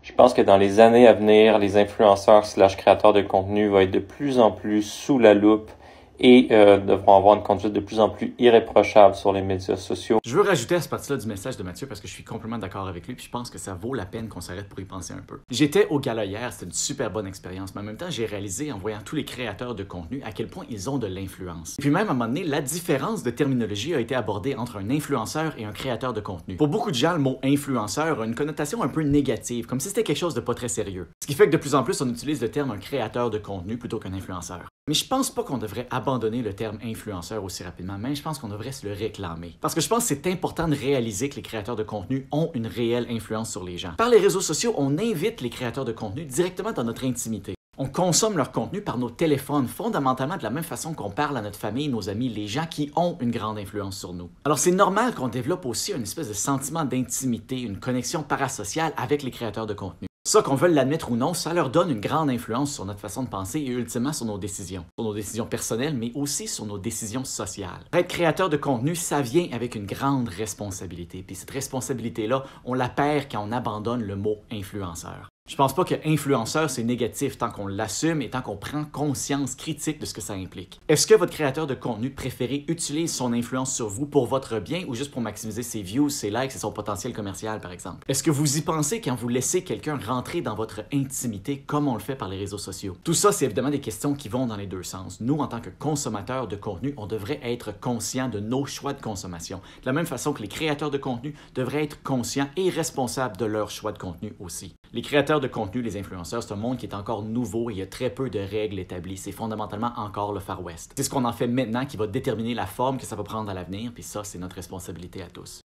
Je pense que dans les années à venir, les influenceurs / créateurs de contenu vont être de plus en plus sous la loupe et devront avoir une conduite de plus en plus irréprochable sur les médias sociaux. Je veux rajouter à ce partie-là du message de Mathieu parce que je suis complètement d'accord avec lui puis je pense que ça vaut la peine qu'on s'arrête pour y penser un peu. J'étais au gala hier, c'était une super bonne expérience, mais en même temps, j'ai réalisé en voyant tous les créateurs de contenu à quel point ils ont de l'influence. Puis même à un moment donné, la différence de terminologie a été abordée entre un influenceur et un créateur de contenu. Pour beaucoup de gens, le mot influenceur a une connotation un peu négative, comme si c'était quelque chose de pas très sérieux. Ce qui fait que de plus en plus, on utilise le terme un créateur de contenu plutôt qu'un influenceur. Mais je pense pas qu'on devrait abandonner le terme influenceur aussi rapidement, mais je pense qu'on devrait se le réclamer. Parce que je pense que c'est important de réaliser que les créateurs de contenu ont une réelle influence sur les gens. Par les réseaux sociaux, on invite les créateurs de contenu directement dans notre intimité. On consomme leur contenu par nos téléphones, fondamentalement de la même façon qu'on parle à notre famille, nos amis, les gens qui ont une grande influence sur nous. Alors c'est normal qu'on développe aussi une espèce de sentiment d'intimité, une connexion parasociale avec les créateurs de contenu. Ça, qu'on veuille l'admettre ou non, ça leur donne une grande influence sur notre façon de penser et ultimement sur nos décisions. Sur nos décisions personnelles, mais aussi sur nos décisions sociales. Être créateur de contenu, ça vient avec une grande responsabilité. Puis cette responsabilité-là, on la perd quand on abandonne le mot influenceur. Je pense pas que influenceur, c'est négatif tant qu'on l'assume et tant qu'on prend conscience critique de ce que ça implique. Est-ce que votre créateur de contenu préféré utilise son influence sur vous pour votre bien ou juste pour maximiser ses views, ses likes et son potentiel commercial, par exemple? Est-ce que vous y pensez quand vous laissez quelqu'un rentrer dans votre intimité comme on le fait par les réseaux sociaux? Tout ça, c'est évidemment des questions qui vont dans les deux sens. Nous, en tant que consommateurs de contenu, on devrait être conscients de nos choix de consommation. De la même façon que les créateurs de contenu devraient être conscients et responsables de leurs choix de contenu aussi. Les créateurs de contenu, les influenceurs, c'est un monde qui est encore nouveau et il y a très peu de règles établies. C'est fondamentalement encore le Far West. C'est ce qu'on en fait maintenant qui va déterminer la forme que ça va prendre à l'avenir, puis ça, c'est notre responsabilité à tous.